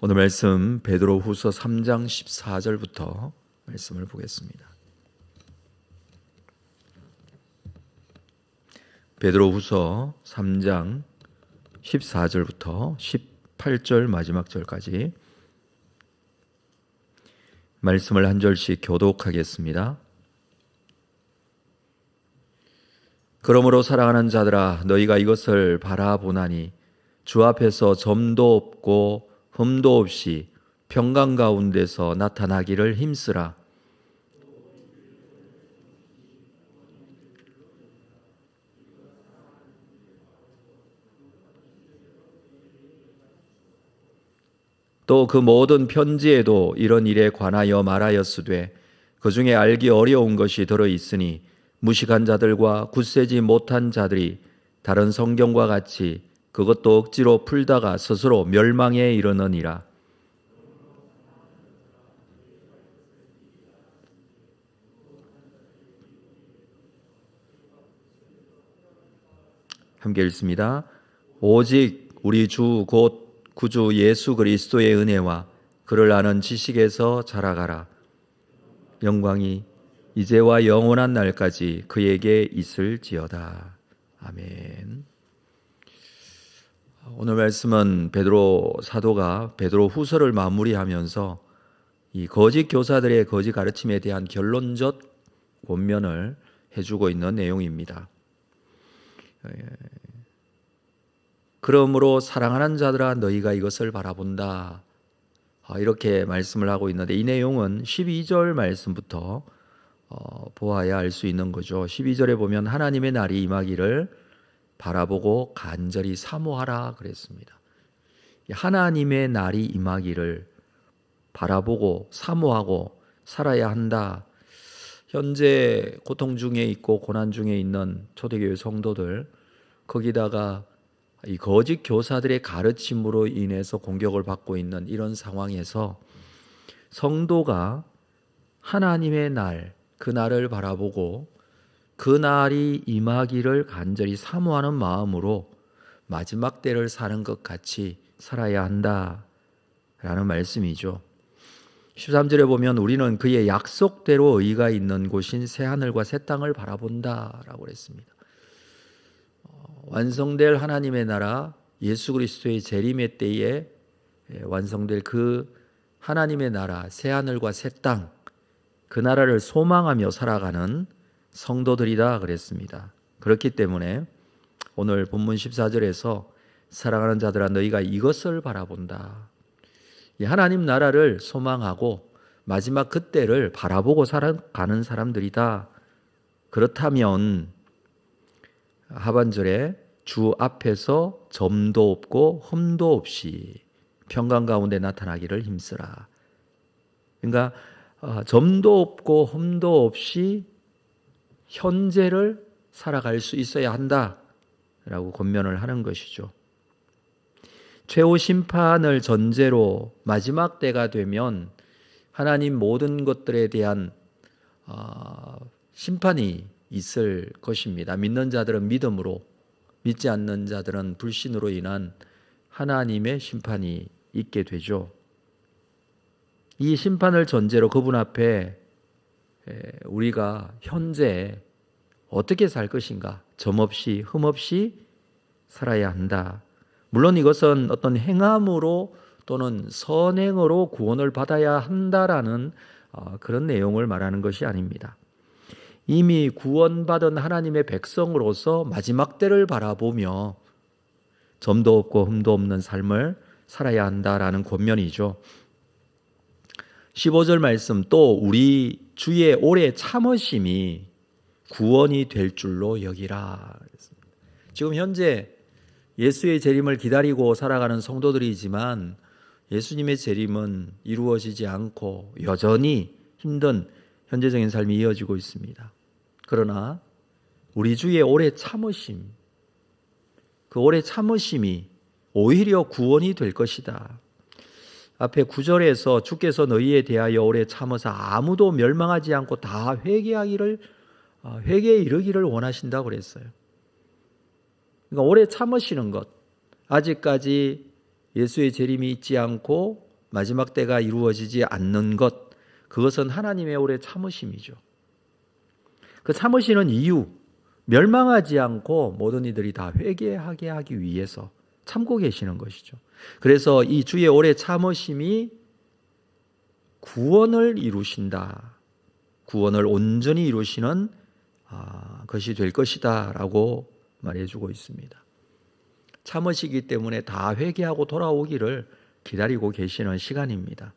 오늘 말씀 베드로후서 3장 14절부터 말씀을 보겠습니다. 베드로후서 3장 14절부터 18절 마지막 절까지 말씀을 한 절씩 교독하겠습니다. 그러므로 사랑하는 자들아, 너희가 이것을 바라보나니 주 앞에서 점도 없고 흠도 없이 평강 가운데서 나타나기를 힘쓰라. 또 그 모든 편지에도 이런 일에 관하여 말하였으되 그 중에 알기 어려운 것이 들어 있으니 무식한 자들과 굳세지 못한 자들이 다른 성경과 같이 그것도 억지로 풀다가 스스로 멸망에 이르느니라. 함께 읽습니다. 오직 우리 주 곧 구주 예수 그리스도의 은혜와 그를 아는 지식에서 자라가라. 영광이 이제와 영원한 날까지 그에게 있을지어다. 아멘. 오늘 말씀은 베드로 사도가 베드로 후서를 마무리하면서 이 거짓 교사들의 거짓 가르침에 대한 결론적 권면을 해주고 있는 내용입니다. 그러므로 사랑하는 자들아, 너희가 이것을 바라본다, 이렇게 말씀을 하고 있는데, 이 내용은 12절 말씀부터 보아야 알 수 있는 거죠. 12절에 보면 하나님의 날이 임하기를 바라보고 간절히 사모하라 그랬습니다. 하나님의 날이 임하기를 바라보고 사모하고 살아야 한다. 현재 고통 중에 있고 고난 중에 있는 초대교회 성도들, 거기다가 이 거짓 교사들의 가르침으로 인해서 공격을 받고 있는 이런 상황에서 성도가 하나님의 날, 그 날을 바라보고 그 날이 임하기를 간절히 사모하는 마음으로 마지막 때를 사는 것 같이 살아야 한다라는 말씀이죠. 13절에 보면 우리는 그의 약속대로 의가 있는 곳인 새하늘과 새 땅을 바라본다라고 했습니다. 완성될 하나님의 나라, 예수 그리스도의 재림의 때에 완성될 그 하나님의 나라, 새하늘과 새 땅, 그 나라를 소망하며 살아가는 성도들이다 그랬습니다. 그렇기 때문에 오늘 본문 14절에서 사랑하는 자들아, 너희가 이것을 바라본다. 이 하나님 나라를 소망하고 마지막 그때를 바라보고 살아가는 사람들이다. 그렇다면 하반절에 주 앞에서 점도 없고 흠도 없이 평강 가운데 나타나기를 힘쓰라. 그러니까 점도 없고 흠도 없이 현재를 살아갈 수 있어야 한다라고 권면을 하는 것이죠. 최후 심판을 전제로 마지막 때가 되면 하나님 모든 것들에 대한 심판이 있을 것입니다. 믿는 자들은 믿음으로, 믿지 않는 자들은 불신으로 인한 하나님의 심판이 있게 되죠. 이 심판을 전제로 그분 앞에 우리가 현재 어떻게 살 것인가, 점없이 흠없이 살아야 한다. 물론 이것은 어떤 행함으로 또는 선행으로 구원을 받아야 한다라는 그런 내용을 말하는 것이 아닙니다. 이미 구원받은 하나님의 백성으로서 마지막 때를 바라보며 점도 없고 흠도 없는 삶을 살아야 한다라는 권면이죠. 15절 말씀, 또 우리 주의 오래 참으심이 구원이 될 줄로 여기라. 지금 현재 예수의 재림을 기다리고 살아가는 성도들이지만 예수님의 재림은 이루어지지 않고 여전히 힘든 현재적인 삶이 이어지고 있습니다. 그러나 우리 주의 오래 참으심, 그 오래 참으심이 오히려 구원이 될 것이다. 앞에 9절에서 주께서 너희에 대하여 오래 참으사 아무도 멸망하지 않고 다 회개에 이르기를 원하신다고 그랬어요. 그러니까 오래 참으시는 것, 아직까지 예수의 재림이 있지 않고 마지막 때가 이루어지지 않는 것, 그것은 하나님의 오래 참으심이죠. 그 참으시는 이유, 멸망하지 않고 모든 이들이 다 회개하게 하기 위해서 참고 계시는 것이죠. 그래서 이 주의 오래 참으심이 구원을 이루신다, 구원을 온전히 이루시는 것이 될 것이다 라고 말해주고 있습니다. 참으시기 때문에 다 회개하고 돌아오기를 기다리고 계시는 시간입니다.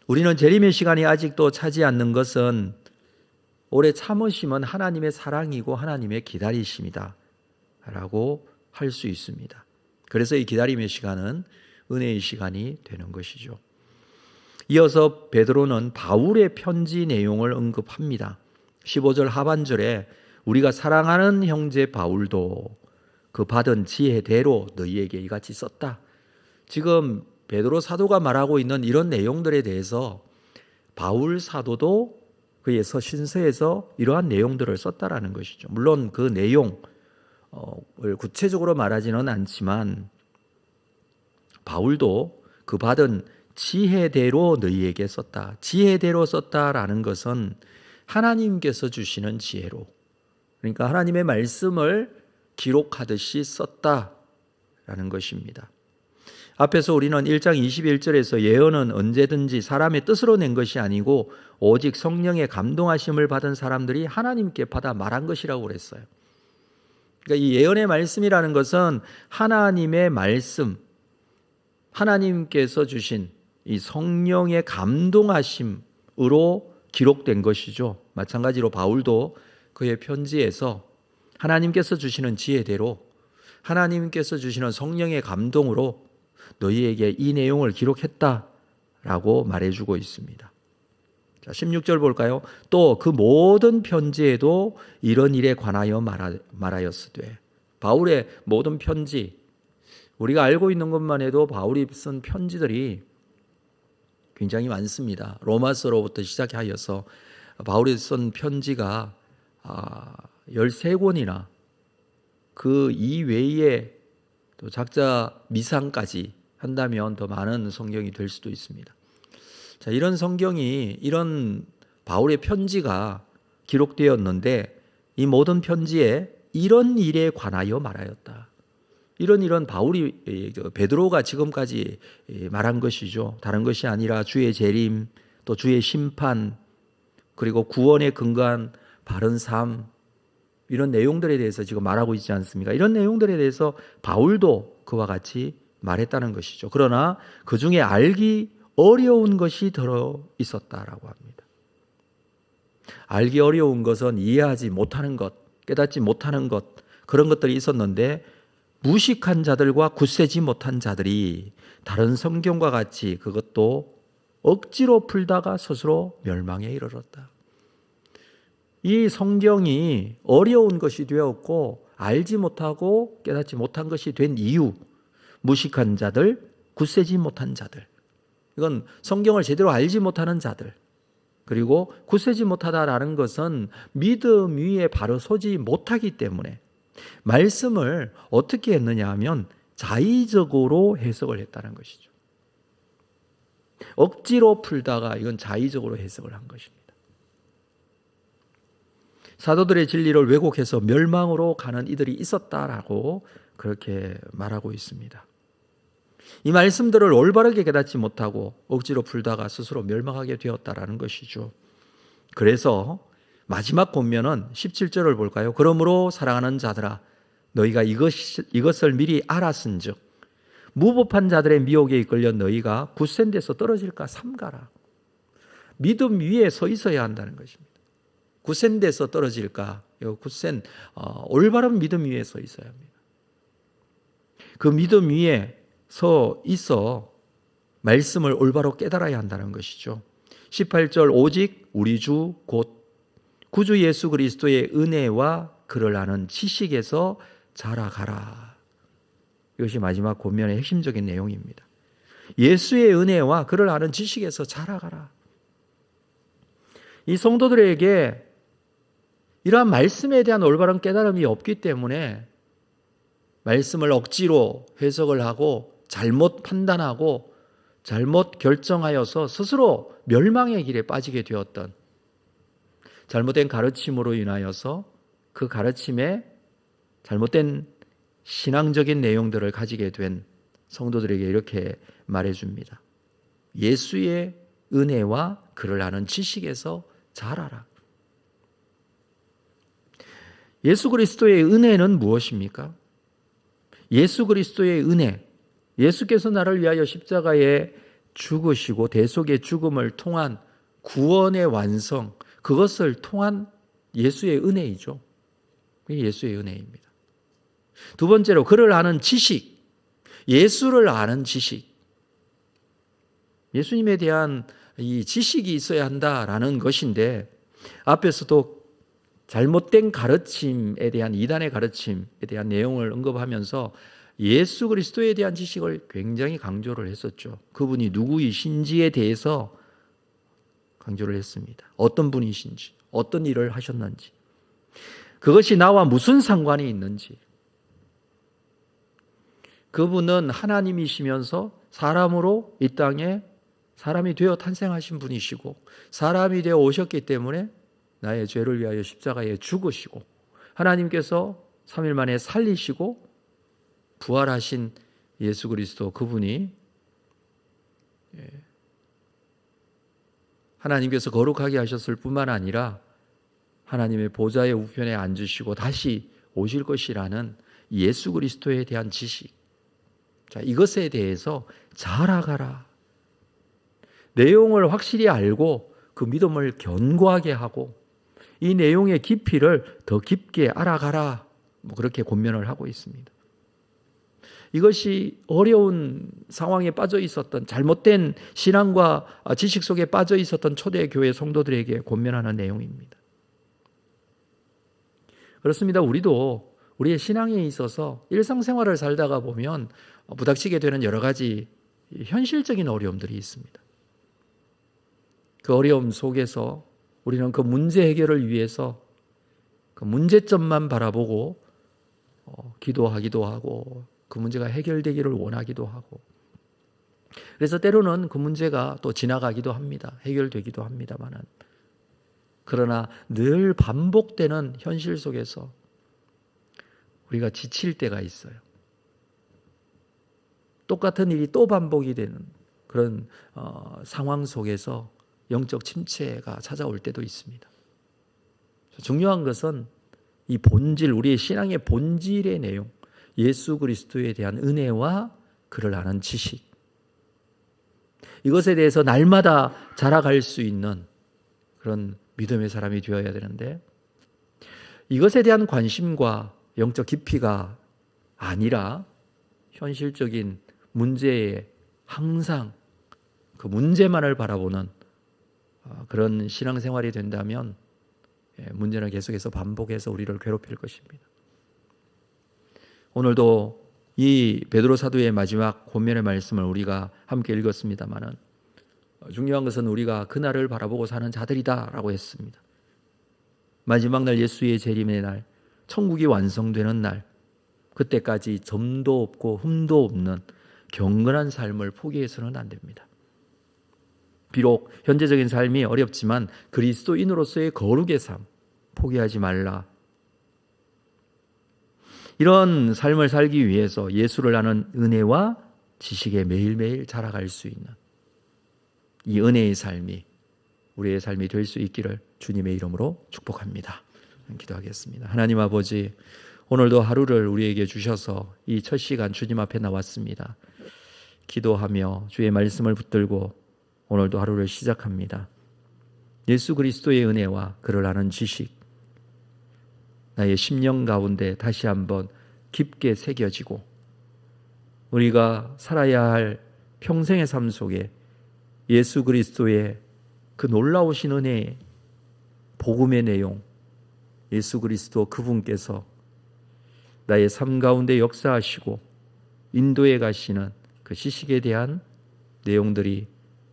우리는 재림의 시간이 아직도 차지 않는 것은 오래 참으심은 하나님의 사랑이고 하나님의 기다리심이다 라고 할 수 있습니다. 그래서 이 기다림의 시간은 은혜의 시간이 되는 것이죠. 이어서 베드로는 바울의 편지 내용을 언급합니다. 15절 하반절에 우리가 사랑하는 형제 바울도 그 받은 지혜대로 너희에게 이같이 썼다. 지금 베드로 사도가 말하고 있는 이런 내용들에 대해서 바울 사도도 그의 서신서에서 이러한 내용들을 썼다라는 것이죠. 물론 그 내용을 구체적으로 말하지는 않지만 바울도 그 받은 지혜대로 너희에게 썼다. 지혜대로 썼다라는 것은 하나님께서 주시는 지혜로, 그러니까 하나님의 말씀을 기록하듯이 썼다라는 것입니다. 앞에서 우리는 1장 21절에서 예언은 언제든지 사람의 뜻으로 낸 것이 아니고 오직 성령의 감동하심을 받은 사람들이 하나님께 받아 말한 것이라고 그랬어요. 그러니까 이 예언의 말씀이라는 것은 하나님의 말씀, 하나님께서 주신 이 성령의 감동하심으로 기록된 것이죠. 마찬가지로 바울도 그의 편지에서 하나님께서 주시는 지혜대로, 하나님께서 주시는 성령의 감동으로 너희에게 이 내용을 기록했다라고 말해주고 있습니다. 자, 16절 볼까요? 또 그 모든 편지에도 이런 일에 관하여 말하였으되, 바울의 모든 편지, 우리가 알고 있는 것만 해도 바울이 쓴 편지들이 굉장히 많습니다. 로마서로부터 시작하여서 바울이 쓴 편지가 13권이나 그 이외에 또 작자 미상까지 한다면 더 많은 성경이 될 수도 있습니다. 자, 이런 성경이, 이런 바울의 편지가 기록되었는데 이 모든 편지에 이런 일에 관하여 말하였다. 이런 바울이, 베드로가 지금까지 말한 것이죠. 다른 것이 아니라 주의 재림, 또 주의 심판, 그리고 구원에 근거한 바른 삶, 이런 내용들에 대해서 지금 말하고 있지 않습니까? 이런 내용들에 대해서 바울도 그와 같이 말했다는 것이죠. 그러나 그 중에 알기 어려운 것이 들어 있었다라고 합니다. 알기 어려운 것은 이해하지 못하는 것, 깨닫지 못하는 것, 그런 것들이 있었는데 무식한 자들과 굳세지 못한 자들이 다른 성경과 같이 그것도 억지로 풀다가 스스로 멸망에 이르렀다. 이 성경이 어려운 것이 되었고 알지 못하고 깨닫지 못한 것이 된 이유, 무식한 자들, 굳세지 못한 자들, 이건 성경을 제대로 알지 못하는 자들, 그리고 굳세지 못하다라는 것은 믿음 위에 바로 서지 못하기 때문에 말씀을 어떻게 했느냐 하면 자의적으로 해석을 했다는 것이죠. 억지로 풀다가 이건 자의적으로 해석을 한 것입니다. 사도들의 진리를 왜곡해서 멸망으로 가는 이들이 있었다라고 그렇게 말하고 있습니다. 이 말씀들을 올바르게 깨닫지 못하고 억지로 풀다가 스스로 멸망하게 되었다라는 것이죠. 그래서 마지막 권면은 17절을 볼까요? 그러므로 사랑하는 자들아, 너희가 이것을 미리 알았은즉 무법한 자들의 미혹에 이끌려 너희가 굳센 데서 떨어질까 삼가라. 믿음 위에 서 있어야 한다는 것입니다. 굳센 데서 떨어질까? 굳센 올바른 믿음 위에 서 있어야 합니다. 그 믿음 위에 서 있어 말씀을 올바로 깨달아야 한다는 것이죠. 18절 오직 우리 주 곧 구주 예수 그리스도의 은혜와 그를 아는 지식에서 자라가라. 이것이 마지막 권면의 핵심적인 내용입니다. 예수의 은혜와 그를 아는 지식에서 자라가라. 이 성도들에게 이러한 말씀에 대한 올바른 깨달음이 없기 때문에 말씀을 억지로 해석을 하고 잘못 판단하고 잘못 결정하여서 스스로 멸망의 길에 빠지게 되었던, 잘못된 가르침으로 인하여서 그 가르침에 잘못된 신앙적인 내용들을 가지게 된 성도들에게 이렇게 말해줍니다. 예수의 은혜와 그를 아는 지식에서 자라라. 예수 그리스도의 은혜는 무엇입니까? 예수 그리스도의 은혜, 예수께서 나를 위하여 십자가에 죽으시고 대속의 죽음을 통한 구원의 완성, 그것을 통한 예수의 은혜이죠. 그게 예수의 은혜입니다. 두 번째로 그를 아는 지식, 예수를 아는 지식. 예수님에 대한 이 지식이 있어야 한다라는 것인데, 앞에서도 잘못된 가르침에 대한, 이단의 가르침에 대한 내용을 언급하면서 예수 그리스도에 대한 지식을 굉장히 강조를 했었죠. 그분이 누구이신지에 대해서 강조를 했습니다. 어떤 분이신지, 어떤 일을 하셨는지, 그것이 나와 무슨 상관이 있는지. 그분은 하나님이시면서 사람으로 이 땅에 사람이 되어 탄생하신 분이시고, 사람이 되어 오셨기 때문에 나의 죄를 위하여 십자가에 죽으시고, 하나님께서 3일 만에 살리시고 부활하신 예수 그리스도, 그분이 하나님께서 거룩하게 하셨을 뿐만 아니라 하나님의 보좌의 우편에 앉으시고 다시 오실 것이라는 예수 그리스도에 대한 지식. 자, 이것에 대해서 잘 알아가라. 내용을 확실히 알고 그 믿음을 견고하게 하고 이 내용의 깊이를 더 깊게 알아가라. 그렇게 권면을 하고 있습니다. 이것이 어려운 상황에 빠져 있었던, 잘못된 신앙과 지식 속에 빠져 있었던 초대교회 성도들에게 권면하는 내용입니다. 그렇습니다. 우리도 우리의 신앙에 있어서 일상생활을 살다가 보면 부닥치게 되는 여러 가지 현실적인 어려움들이 있습니다. 그 어려움 속에서 우리는 그 문제 해결을 위해서 그 문제점만 바라보고 기도하기도 하고 그 문제가 해결되기를 원하기도 하고, 그래서 때로는 그 문제가 또 지나가기도 합니다. 해결되기도 합니다만은, 그러나 늘 반복되는 현실 속에서 우리가 지칠 때가 있어요. 똑같은 일이 또 반복이 되는 그런 상황 속에서 영적 침체가 찾아올 때도 있습니다. 중요한 것은 이 본질, 우리의 신앙의 본질의 내용, 예수 그리스도에 대한 은혜와 그를 아는 지식, 이것에 대해서 날마다 자라갈 수 있는 그런 믿음의 사람이 되어야 되는데, 이것에 대한 관심과 영적 깊이가 아니라 현실적인 문제에 항상 그 문제만을 바라보는 그런 신앙생활이 된다면 문제는 계속해서 반복해서 우리를 괴롭힐 것입니다. 오늘도 이 베드로 사도의 마지막 권면의 말씀을 우리가 함께 읽었습니다마는, 중요한 것은 우리가 그날을 바라보고 사는 자들이다라고 했습니다. 마지막 날, 예수의 재림의 날, 천국이 완성되는 날, 그때까지 점도 없고 흠도 없는 경건한 삶을 포기해서는 안 됩니다. 비록 현재적인 삶이 어렵지만 그리스도인으로서의 거룩의 삶 포기하지 말라. 이런 삶을 살기 위해서 예수를 아는 은혜와 지식에 매일매일 자라갈 수 있는 이 은혜의 삶이 우리의 삶이 될 수 있기를 주님의 이름으로 축복합니다. 기도하겠습니다. 하나님 아버지, 오늘도 하루를 우리에게 주셔서 이 첫 시간 주님 앞에 나왔습니다. 기도하며 주의 말씀을 붙들고 오늘도 하루를 시작합니다. 예수 그리스도의 은혜와 그를 아는 지식, 나의 심령 가운데 다시 한번 깊게 새겨지고 우리가 살아야 할 평생의 삶 속에 예수 그리스도의 그 놀라우신 은혜, 복음의 내용, 예수 그리스도 그분께서 나의 삶 가운데 역사하시고 인도해 가시는 그 지식에 대한 내용들이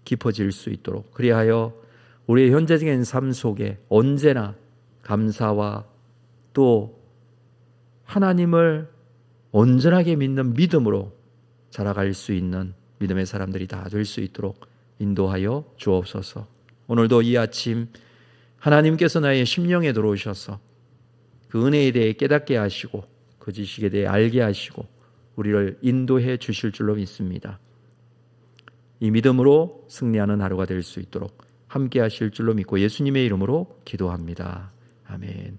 깊어질 수 있도록, 그리하여 우리의 현재적인 삶 속에 언제나 감사와 또 하나님을 온전하게 믿는 믿음으로 자라갈 수 있는 믿음의 사람들이 다 될 수 있도록 인도하여 주옵소서. 오늘도 이 아침 하나님께서 나의 심령에 들어오셔서 그 은혜에 대해 깨닫게 하시고 그 지식에 대해 알게 하시고 우리를 인도해 주실 줄로 믿습니다. 이 믿음으로 승리하는 하루가 될 수 있도록 함께 하실 줄로 믿고 예수님의 이름으로 기도합니다. 아멘.